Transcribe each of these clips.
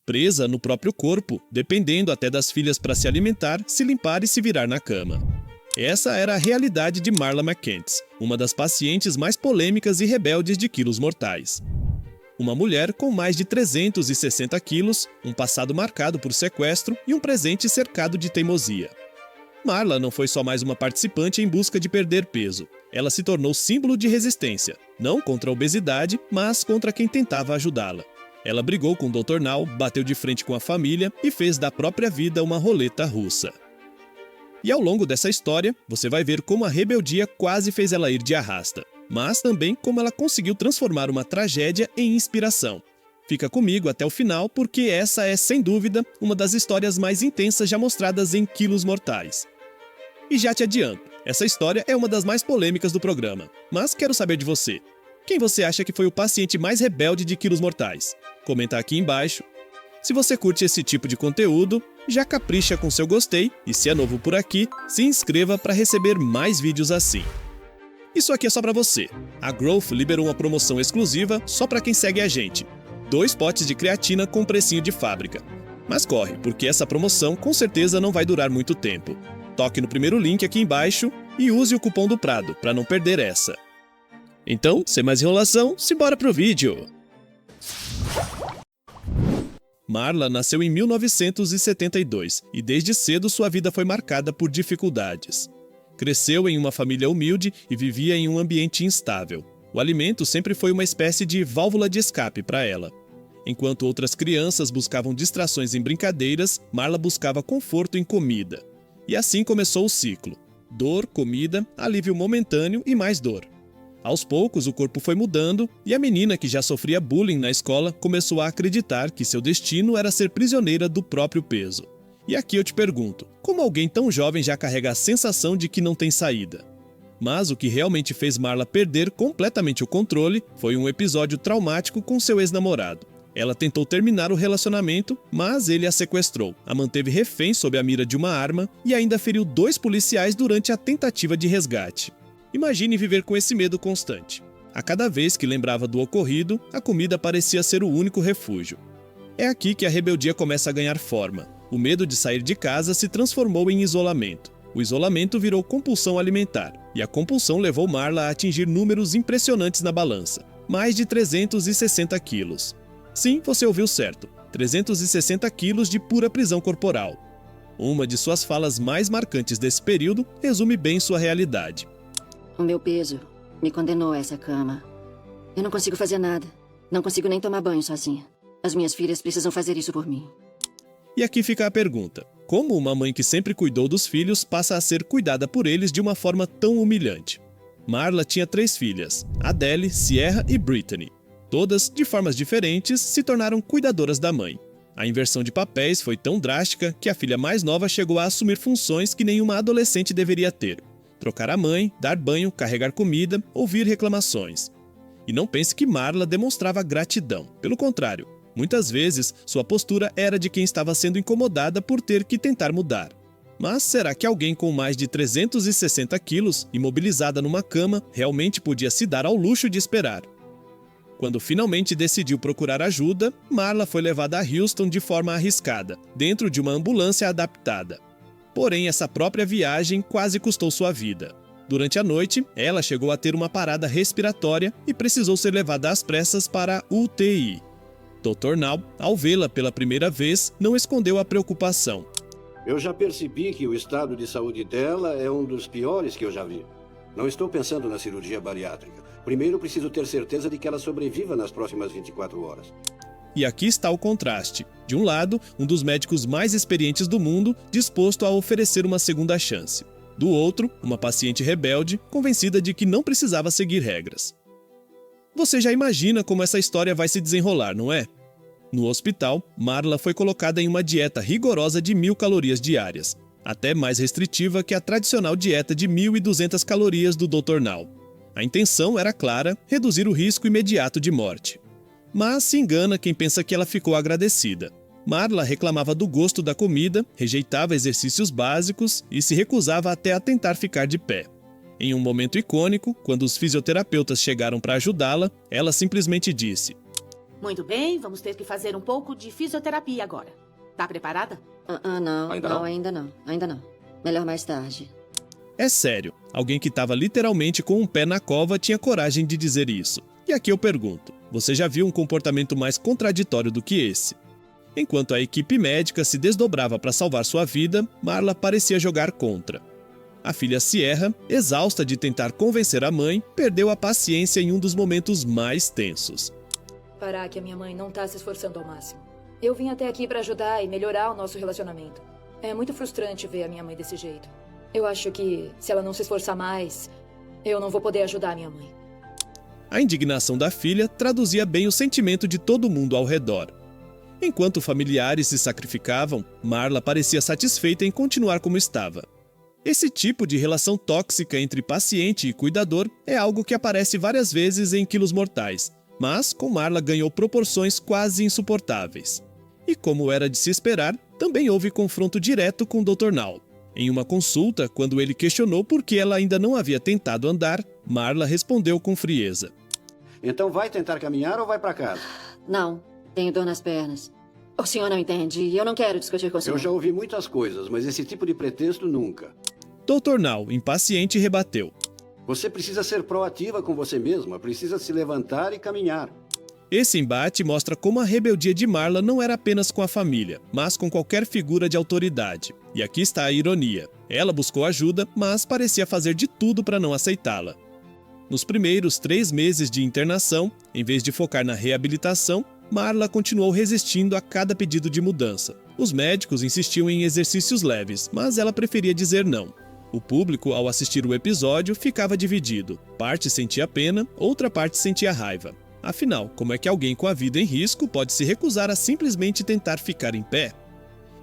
presa no próprio corpo, dependendo até das filhas para se alimentar, se limpar e se virar na cama. Essa era a realidade de Marla McCants, uma das pacientes mais polêmicas e rebeldes de Quilos Mortais. Uma mulher com mais de 360 quilos, um passado marcado por sequestro e um presente cercado de teimosia. Marla não foi só mais uma participante em busca de perder peso. Ela se tornou símbolo de resistência, não contra a obesidade, mas contra quem tentava ajudá-la. Ela brigou com o Dr. Now, bateu de frente com a família e fez da própria vida uma roleta russa. E ao longo dessa história, você vai ver como a rebeldia quase fez ela ir de arrasta, mas também como ela conseguiu transformar uma tragédia em inspiração. Fica comigo até o final porque essa é, sem dúvida, uma das histórias mais intensas já mostradas em Quilos Mortais. E já te adianto, essa história é uma das mais polêmicas do programa, mas quero saber de você. Quem você acha que foi o paciente mais rebelde de Quilos Mortais? Comenta aqui embaixo. Se você curte esse tipo de conteúdo, já capricha com seu gostei e se é novo por aqui, se inscreva para receber mais vídeos assim. Isso aqui é só para você. A Growth liberou uma promoção exclusiva só para quem segue a gente. 2 potes de creatina com precinho de fábrica. Mas corre, porque essa promoção com certeza não vai durar muito tempo. Toque no primeiro link aqui embaixo e use o cupom do Prado para não perder essa. Então, sem mais enrolação, simbora pro vídeo! Marla nasceu em 1972 e desde cedo sua vida foi marcada por dificuldades. Cresceu em uma família humilde e vivia em um ambiente instável. O alimento sempre foi uma espécie de válvula de escape para ela. Enquanto outras crianças buscavam distrações em brincadeiras, Marla buscava conforto em comida. E assim começou o ciclo. Dor, comida, alívio momentâneo e mais dor. Aos poucos, o corpo foi mudando e a menina, que já sofria bullying na escola, começou a acreditar que seu destino era ser prisioneira do próprio peso. E aqui eu te pergunto, como alguém tão jovem já carrega a sensação de que não tem saída? Mas o que realmente fez Marla perder completamente o controle foi um episódio traumático com seu ex-namorado. Ela tentou terminar o relacionamento, mas ele a sequestrou, a manteve refém sob a mira de uma arma e ainda feriu 2 policiais durante a tentativa de resgate. Imagine viver com esse medo constante. A cada vez que lembrava do ocorrido, a comida parecia ser o único refúgio. É aqui que a rebeldia começa a ganhar forma. O medo de sair de casa se transformou em isolamento. O isolamento virou compulsão alimentar, e a compulsão levou Marla a atingir números impressionantes na balança. Mais de 360 quilos. Sim, você ouviu certo. 360 quilos de pura prisão corporal. Uma de suas falas mais marcantes desse período resume bem sua realidade. O meu peso me condenou a essa cama. Eu não consigo fazer nada. Não consigo nem tomar banho sozinha. As minhas filhas precisam fazer isso por mim. E aqui fica a pergunta. Como uma mãe que sempre cuidou dos filhos passa a ser cuidada por eles de uma forma tão humilhante? Marla tinha 3 filhas, Adele, Sierra e Brittany. Todas, de formas diferentes, se tornaram cuidadoras da mãe. A inversão de papéis foi tão drástica que a filha mais nova chegou a assumir funções que nenhuma adolescente deveria ter. Trocar a mãe, dar banho, carregar comida, ouvir reclamações. E não pense que Marla demonstrava gratidão. Pelo contrário, muitas vezes sua postura era de quem estava sendo incomodada por ter que tentar mudar. Mas será que alguém com mais de 360 quilos, imobilizada numa cama, realmente podia se dar ao luxo de esperar? Quando finalmente decidiu procurar ajuda, Marla foi levada a Houston de forma arriscada, dentro de uma ambulância adaptada. Porém, essa própria viagem quase custou sua vida. Durante a noite, ela chegou a ter uma parada respiratória e precisou ser levada às pressas para a UTI. Dr. Now, ao vê-la pela primeira vez, não escondeu a preocupação. Eu já percebi que o estado de saúde dela é um dos piores que eu já vi. Não estou pensando na cirurgia bariátrica. Primeiro preciso ter certeza de que ela sobreviva nas próximas 24 horas. E aqui está o contraste. De um lado, um dos médicos mais experientes do mundo, disposto a oferecer uma segunda chance. Do outro, uma paciente rebelde, convencida de que não precisava seguir regras. Você já imagina como essa história vai se desenrolar, não é? No hospital, Marla foi colocada em uma dieta rigorosa de 1.000 calorias diárias, até mais restritiva que a tradicional dieta de 1.200 calorias do Dr. Now. A intenção era clara, reduzir o risco imediato de morte. Mas se engana quem pensa que ela ficou agradecida. Marla reclamava do gosto da comida, rejeitava exercícios básicos e se recusava até a tentar ficar de pé. Em um momento icônico, quando os fisioterapeutas chegaram para ajudá-la, ela simplesmente disse: Muito bem, vamos ter que fazer um pouco de fisioterapia agora. Tá preparada? Não. Ainda não, não? ainda não. Melhor mais tarde. É sério, alguém que estava literalmente com um pé na cova tinha coragem de dizer isso. E aqui eu pergunto, você já viu um comportamento mais contraditório do que esse? Enquanto a equipe médica se desdobrava para salvar sua vida, Marla parecia jogar contra. A filha Sierra, exausta de tentar convencer a mãe, perdeu a paciência em um dos momentos mais tensos. Parar que a minha mãe não tá se esforçando ao máximo. Eu vim até aqui para ajudar e melhorar o nosso relacionamento. É muito frustrante ver a minha mãe desse jeito. Eu acho que, se ela não se esforçar mais, eu não vou poder ajudar a minha mãe. A indignação da filha traduzia bem o sentimento de todo mundo ao redor. Enquanto familiares se sacrificavam, Marla parecia satisfeita em continuar como estava. Esse tipo de relação tóxica entre paciente e cuidador é algo que aparece várias vezes em Quilos Mortais, mas com Marla ganhou proporções quase insuportáveis. E como era de se esperar, também houve confronto direto com o Dr. Nall. Em uma consulta, quando ele questionou por que ela ainda não havia tentado andar, Marla respondeu com frieza. Então vai tentar caminhar ou vai para casa? Não, tenho dor nas pernas. O senhor não entende e eu não quero discutir com o senhor. Eu já ouvi muitas coisas, mas esse tipo de pretexto nunca. Dr. Nall, impaciente, rebateu. Você precisa ser proativa com você mesma, precisa se levantar e caminhar. Esse embate mostra como a rebeldia de Marla não era apenas com a família, mas com qualquer figura de autoridade. E aqui está a ironia. Ela buscou ajuda, mas parecia fazer de tudo para não aceitá-la. Nos primeiros 3 meses de internação, em vez de focar na reabilitação, Marla continuou resistindo a cada pedido de mudança. Os médicos insistiam em exercícios leves, mas ela preferia dizer não. O público, ao assistir o episódio, ficava dividido. Parte sentia pena, outra parte sentia raiva. Afinal, como é que alguém com a vida em risco pode se recusar a simplesmente tentar ficar em pé?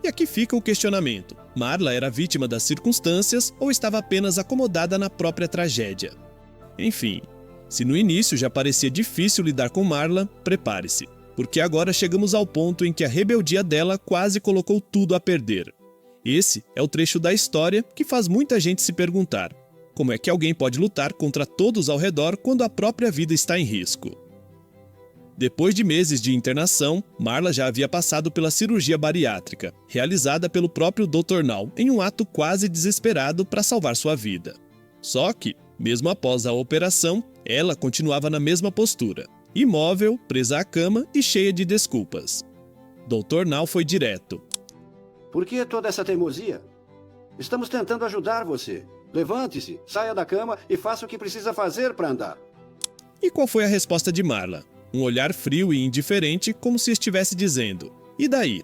E aqui fica o questionamento. Marla era vítima das circunstâncias ou estava apenas acomodada na própria tragédia? Enfim, se no início já parecia difícil lidar com Marla, prepare-se, porque agora chegamos ao ponto em que a rebeldia dela quase colocou tudo a perder. Esse é o trecho da história que faz muita gente se perguntar: como é que alguém pode lutar contra todos ao redor quando a própria vida está em risco? Depois de meses de internação, Marla já havia passado pela cirurgia bariátrica, realizada pelo próprio Dr. Nall em um ato quase desesperado para salvar sua vida. Só que, mesmo após a operação, ela continuava na mesma postura, imóvel, presa à cama e cheia de desculpas. Dr. Nall foi direto. Por que toda essa teimosia? Estamos tentando ajudar você. Levante-se, saia da cama e faça o que precisa fazer para andar. E qual foi a resposta de Marla? Um olhar frio e indiferente, como se estivesse dizendo: e daí?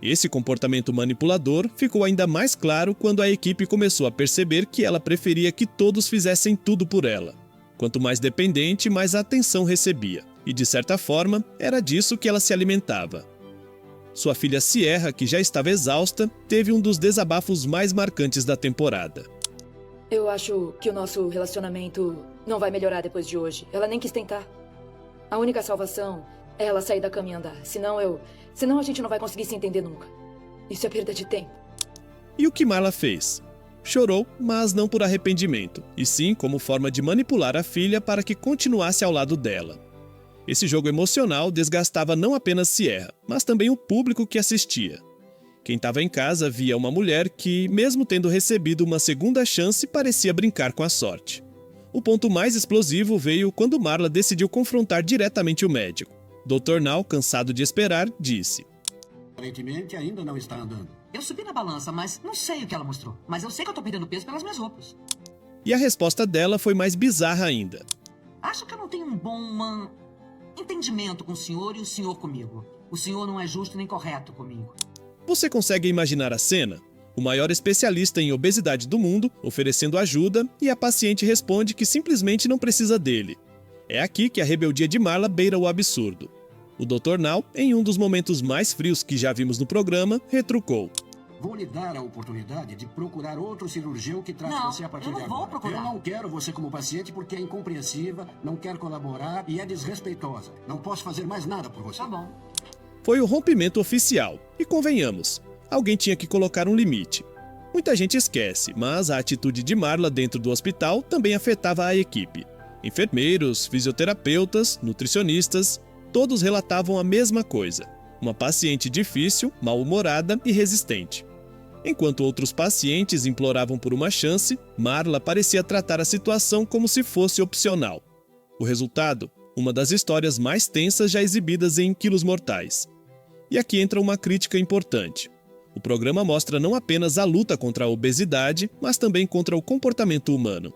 Esse comportamento manipulador ficou ainda mais claro quando a equipe começou a perceber que ela preferia que todos fizessem tudo por ela. Quanto mais dependente, mais atenção recebia. E de certa forma, era disso que ela se alimentava. Sua filha Sierra, que já estava exausta, teve um dos desabafos mais marcantes da temporada. Eu acho que o nosso relacionamento não vai melhorar depois de hoje. Ela nem quis tentar. A única salvação é ela sair da cama e andar. Senão a gente não vai conseguir se entender nunca. Isso é perda de tempo. E o que Marla fez? Chorou, mas não por arrependimento, e sim como forma de manipular a filha para que continuasse ao lado dela. Esse jogo emocional desgastava não apenas Sierra, mas também o público que assistia. Quem estava em casa via uma mulher que, mesmo tendo recebido uma segunda chance, parecia brincar com a sorte. O ponto mais explosivo veio quando Marla decidiu confrontar diretamente o médico. Dr. Nall, cansado de esperar, disse: Aparentemente ainda não está andando. Eu subi na balança, mas não sei o que ela mostrou. Mas eu sei que eu tô perdendo peso pelas minhas roupas. E a resposta dela foi mais bizarra ainda. Acho que eu não tenho um bom entendimento com o senhor e o senhor comigo. O senhor não é justo nem correto comigo. Você consegue imaginar a cena? O maior especialista em obesidade do mundo oferecendo ajuda e a paciente responde que simplesmente não precisa dele. É aqui que a rebeldia de Marla beira o absurdo. O Dr. Nall, em um dos momentos mais frios que já vimos no programa, retrucou: Vou lhe dar a oportunidade de procurar outro cirurgião que trate Não, você a partir eu não de vou agora. procurar. Eu não quero você como paciente porque é incompreensiva, não quer colaborar e é desrespeitosa. Não posso fazer mais nada por você. Tá bom. Foi o rompimento oficial. E convenhamos, alguém tinha que colocar um limite. Muita gente esquece, mas a atitude de Marla dentro do hospital também afetava a equipe. Enfermeiros, fisioterapeutas, nutricionistas. todos relatavam a mesma coisa: uma paciente difícil, mal-humorada e resistente. Enquanto outros pacientes imploravam por uma chance, Marla parecia tratar a situação como se fosse opcional. O resultado? Uma das histórias mais tensas já exibidas em Quilos Mortais. E aqui entra uma crítica importante. O programa mostra não apenas a luta contra a obesidade, mas também contra o comportamento humano.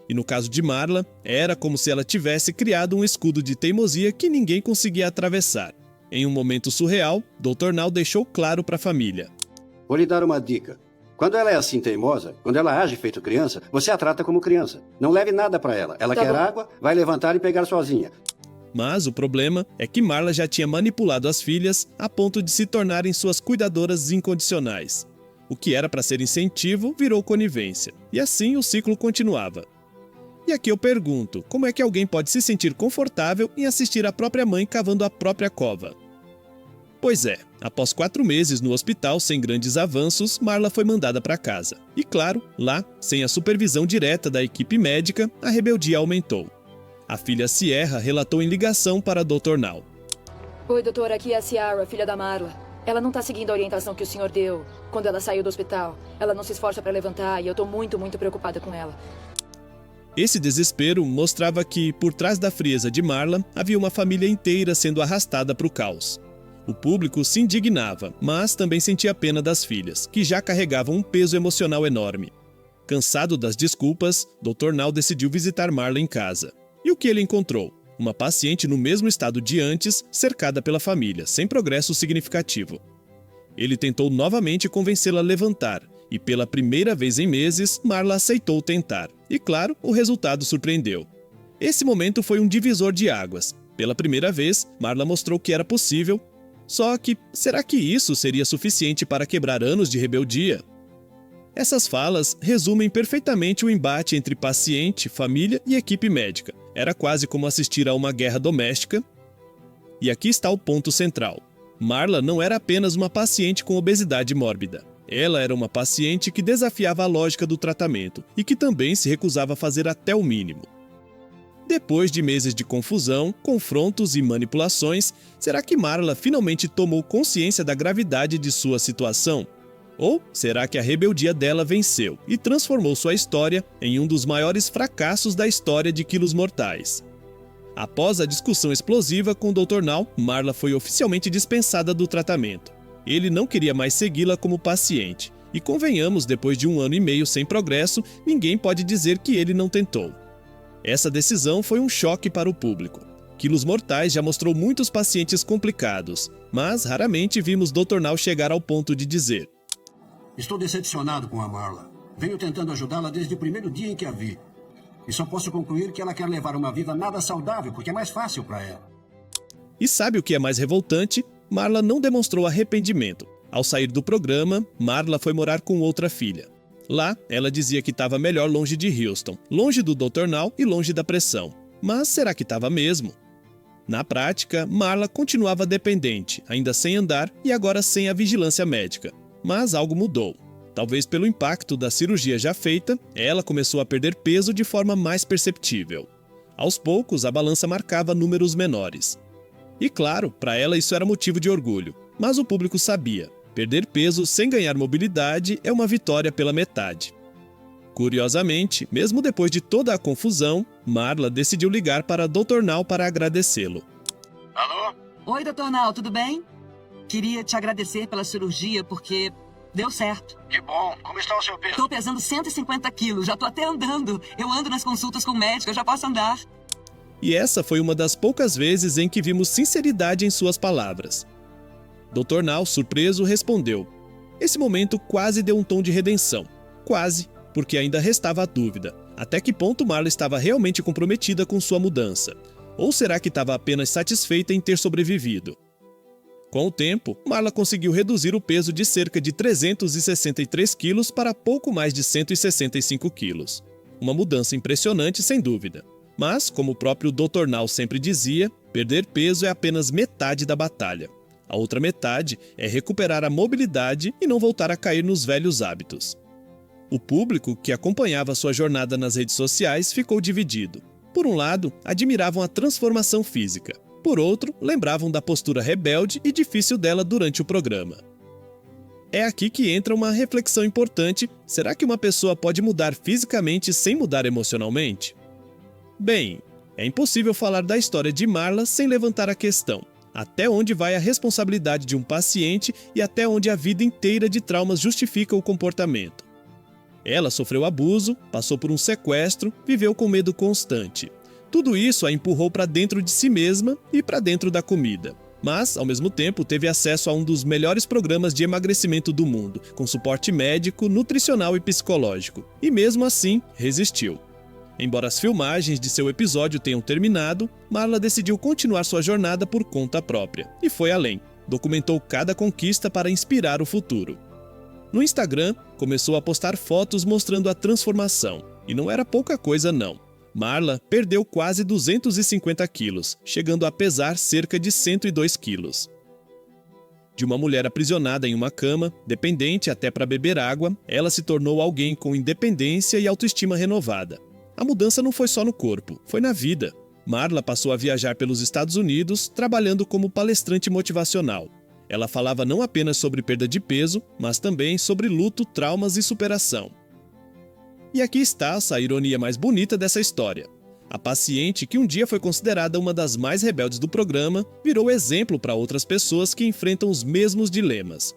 E no caso de Marla, era como se ela tivesse criado um escudo de teimosia que ninguém conseguia atravessar. Em um momento surreal, Dr. Now deixou claro para a família: Vou lhe dar uma dica. Quando ela é assim teimosa, quando ela age feito criança, você a trata como criança. Não leve nada para ela. Ela quer água, vai levantar e pegar sozinha. Mas o problema é que Marla já tinha manipulado as filhas a ponto de se tornarem suas cuidadoras incondicionais. O que era para ser incentivo virou conivência. E assim o ciclo continuava. E aqui eu pergunto, como é que alguém pode se sentir confortável em assistir a própria mãe cavando a própria cova? Pois é, após 4 meses no hospital sem grandes avanços, Marla foi mandada para casa. E claro, lá, sem a supervisão direta da equipe médica, a rebeldia aumentou. A filha Sierra relatou em ligação para Dr. Now: Oi, doutor, aqui é a Ciara, filha da Marla. Ela não tá seguindo a orientação que o senhor deu quando ela saiu do hospital. Ela não se esforça para levantar e eu tô muito preocupada com ela. Esse desespero mostrava que, por trás da frieza de Marla, havia uma família inteira sendo arrastada para o caos. O público se indignava, mas também sentia pena das filhas, que já carregavam um peso emocional enorme. Cansado das desculpas, Dr. Now decidiu visitar Marla em casa. E o que ele encontrou? Uma paciente no mesmo estado de antes, cercada pela família, sem progresso significativo. Ele tentou novamente convencê-la a levantar, e pela primeira vez em meses, Marla aceitou tentar. E claro, o resultado surpreendeu. Esse momento foi um divisor de águas. Pela primeira vez, Marla mostrou que era possível. Só que, será que isso seria suficiente para quebrar anos de rebeldia? Essas falas resumem perfeitamente o embate entre paciente, família e equipe médica. Era quase como assistir a uma guerra doméstica. E aqui está o ponto central. Marla não era apenas uma paciente com obesidade mórbida. Ela era uma paciente que desafiava a lógica do tratamento e que também se recusava a fazer até o mínimo. Depois de meses de confusão, confrontos e manipulações, será que Marla finalmente tomou consciência da gravidade de sua situação? Ou será que a rebeldia dela venceu e transformou sua história em um dos maiores fracassos da história de Quilos Mortais? Após a discussão explosiva com o Dr. Now, Marla foi oficialmente dispensada do tratamento. Ele não queria mais segui-la como paciente. E convenhamos, depois de 1 ano e meio sem progresso, ninguém pode dizer que ele não tentou. Essa decisão foi um choque para o público. Quilos Mortais já mostrou muitos pacientes complicados, mas raramente vimos Dr. Now chegar ao ponto de dizer: Estou decepcionado com a Marla. Venho tentando ajudá-la desde o primeiro dia em que a vi. E só posso concluir que ela quer levar uma vida nada saudável, porque é mais fácil para ela. E sabe o que é mais revoltante? Marla não demonstrou arrependimento. Ao sair do programa, Marla foi morar com outra filha. Lá, ela dizia que estava melhor longe de Houston, longe do Dr. Now e longe da pressão. Mas será que estava mesmo? Na prática, Marla continuava dependente, ainda sem andar e agora sem a vigilância médica. Mas algo mudou. Talvez pelo impacto da cirurgia já feita, ela começou a perder peso de forma mais perceptível. Aos poucos, a balança marcava números menores. E claro, para ela isso era motivo de orgulho. Mas o público sabia. Perder peso sem ganhar mobilidade é uma vitória pela metade. Curiosamente, mesmo depois de toda a confusão, Marla decidiu ligar para Dr. Now para agradecê-lo. Alô? Oi, Dr. Now, tudo bem? Queria te agradecer pela cirurgia porque deu certo. Que bom. Como está o seu peso? Tô pesando 150 quilos, já tô até andando. Eu ando nas consultas com o médico, eu já posso andar. E essa foi uma das poucas vezes em que vimos sinceridade em suas palavras. Dr. Now, surpreso, respondeu. Esse momento quase deu um tom de redenção. Quase, porque ainda restava a dúvida. Até que ponto Marla estava realmente comprometida com sua mudança? Ou será que estava apenas satisfeita em ter sobrevivido? Com o tempo, Marla conseguiu reduzir o peso de cerca de 363 quilos para pouco mais de 165 quilos. Uma mudança impressionante, sem dúvida. Mas, como o próprio Dr. Now sempre dizia, perder peso é apenas metade da batalha. A outra metade é recuperar a mobilidade e não voltar a cair nos velhos hábitos. O público que acompanhava sua jornada nas redes sociais ficou dividido. Por um lado, admiravam a transformação física. por outro, lembravam da postura rebelde e difícil dela durante o programa. É aqui que entra uma reflexão importante: será que uma pessoa pode mudar fisicamente sem mudar emocionalmente? Bem, é impossível falar da história de Marla sem levantar a questão: até onde vai a responsabilidade de um paciente e até onde a vida inteira de traumas justifica o comportamento? Ela sofreu abuso, passou por um sequestro, viveu com medo constante. Tudo isso a empurrou para dentro de si mesma e para dentro da comida. Mas, ao mesmo tempo, teve acesso a um dos melhores programas de emagrecimento do mundo, com suporte médico, nutricional e psicológico. E mesmo assim, resistiu. Embora as filmagens de seu episódio tenham terminado, Marla decidiu continuar sua jornada por conta própria. E foi além. Documentou cada conquista para inspirar o futuro. No Instagram, começou a postar fotos mostrando a transformação. E não era pouca coisa não. Marla perdeu quase 250 quilos, chegando a pesar cerca de 102 quilos. De uma mulher aprisionada em uma cama, dependente até para beber água, ela se tornou alguém com independência e autoestima renovada. A mudança não foi só no corpo, foi na vida. Marla passou a viajar pelos Estados Unidos, trabalhando como palestrante motivacional. Ela falava não apenas sobre perda de peso, mas também sobre luto, traumas e superação. E aqui está a ironia mais bonita dessa história. A paciente, que um dia foi considerada uma das mais rebeldes do programa, virou exemplo para outras pessoas que enfrentam os mesmos dilemas.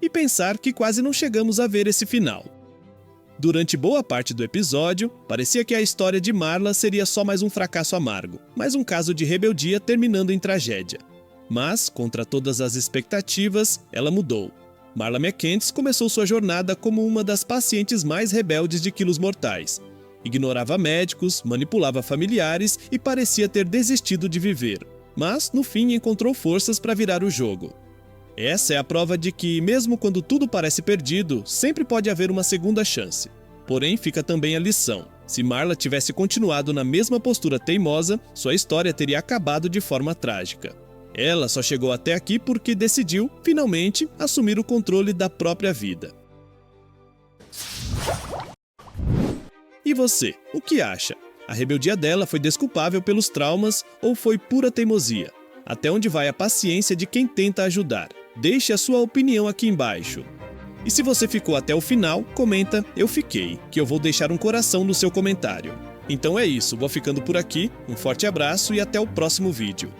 E pensar que quase não chegamos a ver esse final. Durante boa parte do episódio, parecia que a história de Marla seria só mais um fracasso amargo, mais um caso de rebeldia terminando em tragédia. Mas, contra todas as expectativas, ela mudou. Marla McKenzie começou sua jornada como uma das pacientes mais rebeldes de quilos mortais. Ignorava médicos, manipulava familiares e parecia ter desistido de viver. Mas, no fim, encontrou forças para virar o jogo. Essa é a prova de que, mesmo quando tudo parece perdido, sempre pode haver uma segunda chance. Porém, fica também a lição. Se Marla tivesse continuado na mesma postura teimosa, sua história teria acabado de forma trágica. Ela só chegou até aqui porque decidiu, finalmente, assumir o controle da própria vida. E você, o que acha? A rebeldia dela foi desculpável pelos traumas ou foi pura teimosia? Até onde vai a paciência de quem tenta ajudar? Deixe a sua opinião aqui embaixo. E se você ficou até o final, comenta "Eu fiquei", que eu vou deixar um coração no seu comentário. Então é isso, vou ficando por aqui, um forte abraço e até o próximo vídeo.